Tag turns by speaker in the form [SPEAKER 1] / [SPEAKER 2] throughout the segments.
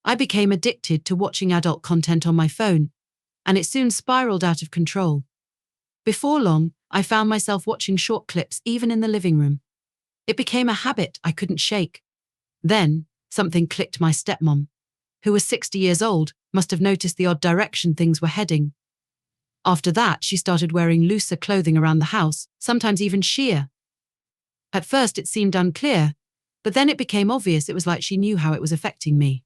[SPEAKER 1] I became addicted to watching adult content on my phone, and it soon spiraled out of control. Before long, I found myself watching short clips even in the living room. It became a habit I couldn't shake. Then, something clicked. My stepmom, who was 60 years old, must have noticed the odd direction things were heading. After that, she started wearing looser clothing around the house, sometimes even sheer. At first it seemed unclear, but then it became obvious. It was like she knew how it was affecting me.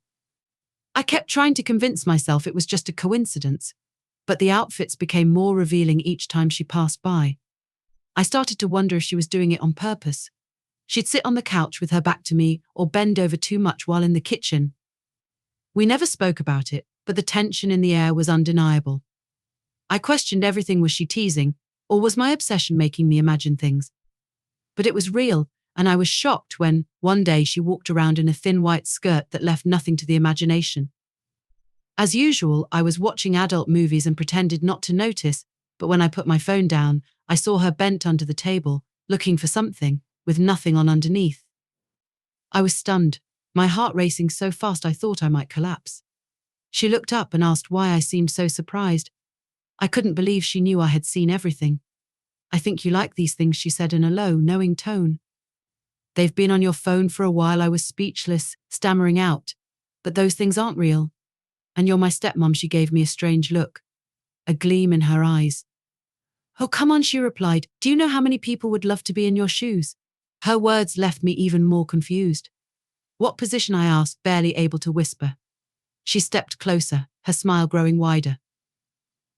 [SPEAKER 1] I kept trying to convince myself it was just a coincidence, but the outfits became more revealing each time she passed by. I started to wonder if she was doing it on purpose. She'd sit on the couch with her back to me or bend over too much while in the kitchen. We never spoke about it, but the tension in the air was undeniable. I questioned everything. Was she teasing, or was my obsession making me imagine things? But it was real, and I was shocked when, one day, she walked around in a thin white skirt that left nothing to the imagination. As usual, I was watching adult movies and pretended not to notice, but when I put my phone down, I saw her bent under the table, looking for something, with nothing on underneath. I was stunned, my heart racing so fast I thought I might collapse. She looked up and asked why I seemed so surprised. I couldn't believe she knew I had seen everything. "I think you like these things," she said in a low, knowing tone. "They've been on your phone for a while." I was speechless, stammering out, "But those things aren't real." "And you're my stepmom." She gave me a strange look, a gleam in her eyes. "Oh, come on," she replied. "Do you know how many people would love to be in your shoes?" Her words left me even more confused. "What position?" I asked, barely able to whisper. She stepped closer, her smile growing wider.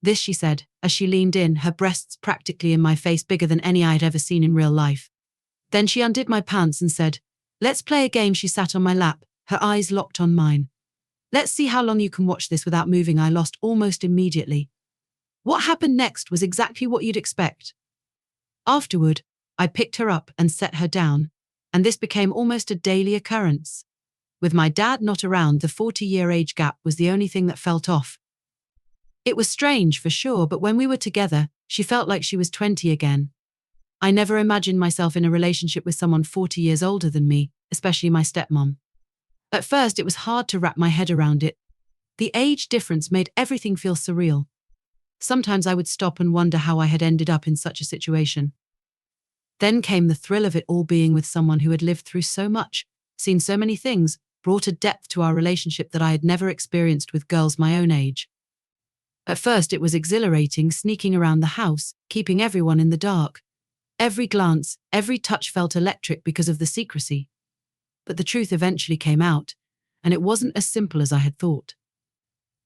[SPEAKER 1] "This," she said, as she leaned in, her breasts practically in my face, bigger than any I had ever seen in real life. Then she undid my pants and said, "Let's play a game." She sat on my lap, her eyes locked on mine. "Let's see how long you can watch this without moving." I lost almost immediately. What happened next was exactly what you'd expect. Afterward, I picked her up and set her down, and this became almost a daily occurrence. With my dad not around, the 40-year age gap was the only thing that felt off. It was strange for sure, but when we were together, she felt like she was 20 again. I never imagined myself in a relationship with someone 40 years older than me, especially my stepmom. At first, it was hard to wrap my head around it. The age difference made everything feel surreal. Sometimes I would stop and wonder how I had ended up in such a situation. Then came the thrill of it all, being with someone who had lived through so much, seen so many things, brought a depth to our relationship that I had never experienced with girls my own age. At first it was exhilarating, sneaking around the house, keeping everyone in the dark. Every glance, every touch felt electric because of the secrecy. But the truth eventually came out, and it wasn't as simple as I had thought.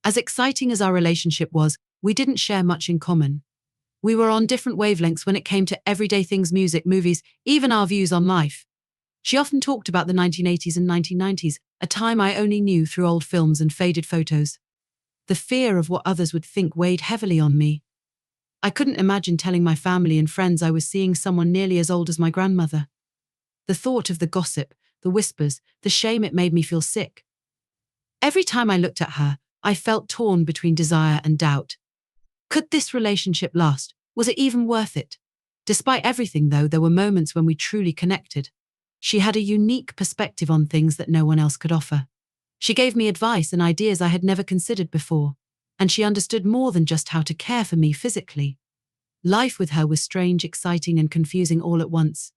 [SPEAKER 1] As exciting as our relationship was, we didn't share much in common. We were on different wavelengths when it came to everyday things: music, movies, even our views on life. She often talked about the 1980s and 1990s, a time I only knew through old films and faded photos. The fear of what others would think weighed heavily on me. I couldn't imagine telling my family and friends I was seeing someone nearly as old as my grandmother. The thought of the gossip, the whispers, the shame, it made me feel sick. Every time I looked at her, I felt torn between desire and doubt. Could this relationship last? Was it even worth it? Despite everything, though, there were moments when we truly connected. She had a unique perspective on things that no one else could offer. She gave me advice and ideas I had never considered before, and she understood more than just how to care for me physically. Life with her was strange, exciting, and confusing all at once.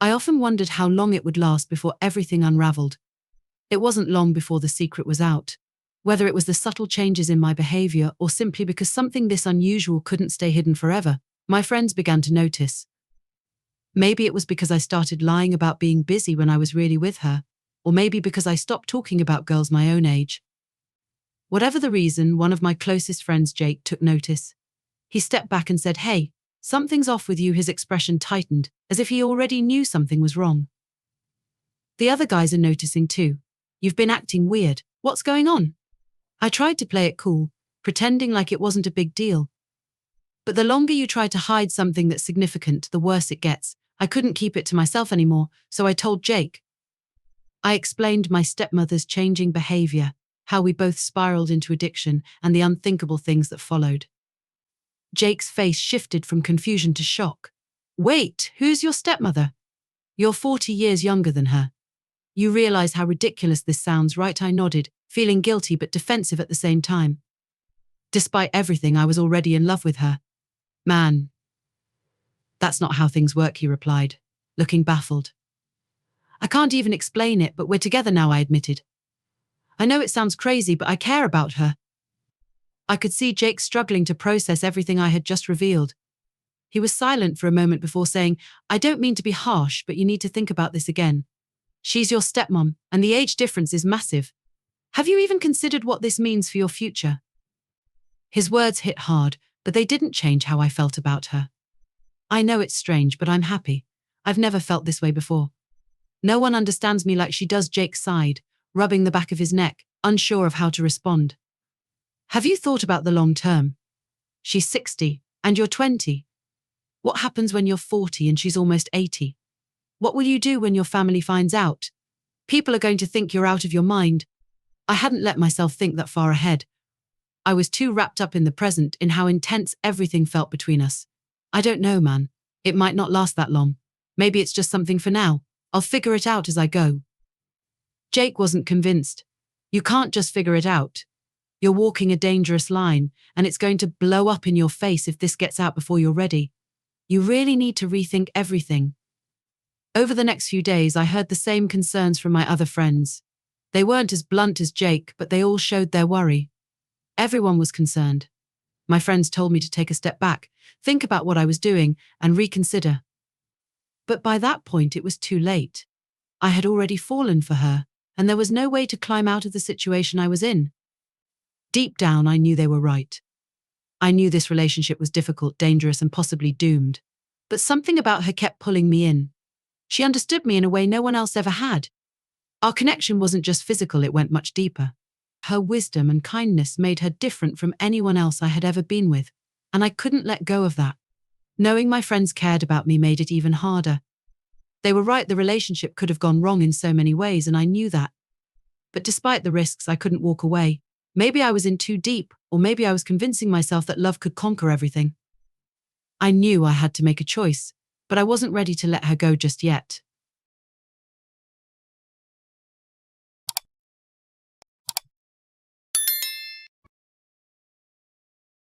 [SPEAKER 1] I often wondered how long it would last before everything unraveled. It wasn't long before the secret was out. Whether it was the subtle changes in my behavior or simply because something this unusual couldn't stay hidden forever, my friends began to notice. Maybe it was because I started lying about being busy when I was really with her, or maybe because I stopped talking about girls my own age. Whatever the reason, one of my closest friends, Jake, took notice. He stepped back and said, "Hey, something's off with you." His expression tightened, as if he already knew something was wrong. "The other guys are noticing too. You've been acting weird. What's going on?" I tried to play it cool, pretending like it wasn't a big deal. But the longer you try to hide something that's significant, the worse it gets. I couldn't keep it to myself anymore, so I told Jake. I explained my stepmother's changing behavior, how we both spiraled into addiction, and the unthinkable things that followed. Jake's face shifted from confusion to shock. "Wait, who's your stepmother? You're 40 years younger than her. You realize how ridiculous this sounds, right?" I nodded, feeling guilty but defensive at the same time. Despite everything, I was already in love with her. Man, that's not how things work, he replied, looking baffled. I can't even explain it, but we're together now, I admitted. I know it sounds crazy, but I care about her. I could see Jake struggling to process everything I had just revealed. He was silent for a moment before saying, I don't mean to be harsh, but you need to think about this again. She's your stepmom, and the age difference is massive. Have you even considered what this means for your future? His words hit hard, but they didn't change how I felt about her. I know it's strange, but I'm happy. I've never felt this way before. No one understands me like she does. Jake sighed, rubbing the back of his neck, unsure of how to respond. Have you thought about the long term? She's 60, and you're 20. What happens when you're 40 and she's almost 80? What will you do when your family finds out? People are going to think you're out of your mind. I hadn't let myself think that far ahead. I was too wrapped up in the present, in how intense everything felt between us. I don't know, man. It might not last that long. Maybe it's just something for now. I'll figure it out as I go. Jake wasn't convinced. You can't just figure it out. You're walking a dangerous line, and it's going to blow up in your face if this gets out before you're ready. You really need to rethink everything. Over the next few days, I heard the same concerns from my other friends. They weren't as blunt as Jake, but they all showed their worry. Everyone was concerned. My friends told me to take a step back, think about what I was doing, and reconsider. But by that point, it was too late. I had already fallen for her, and there was no way to climb out of the situation I was in. Deep down, I knew they were right. I knew this relationship was difficult, dangerous, and possibly doomed. But something about her kept pulling me in. She understood me in a way no one else ever had. Our connection wasn't just physical, it went much deeper. Her wisdom and kindness made her different from anyone else I had ever been with, and I couldn't let go of that. Knowing my friends cared about me made it even harder. They were right, the relationship could have gone wrong in so many ways, and I knew that. But despite the risks, I couldn't walk away. Maybe I was in too deep, or maybe I was convincing myself that love could conquer everything. I knew I had to make a choice, but I wasn't ready to let her go just yet.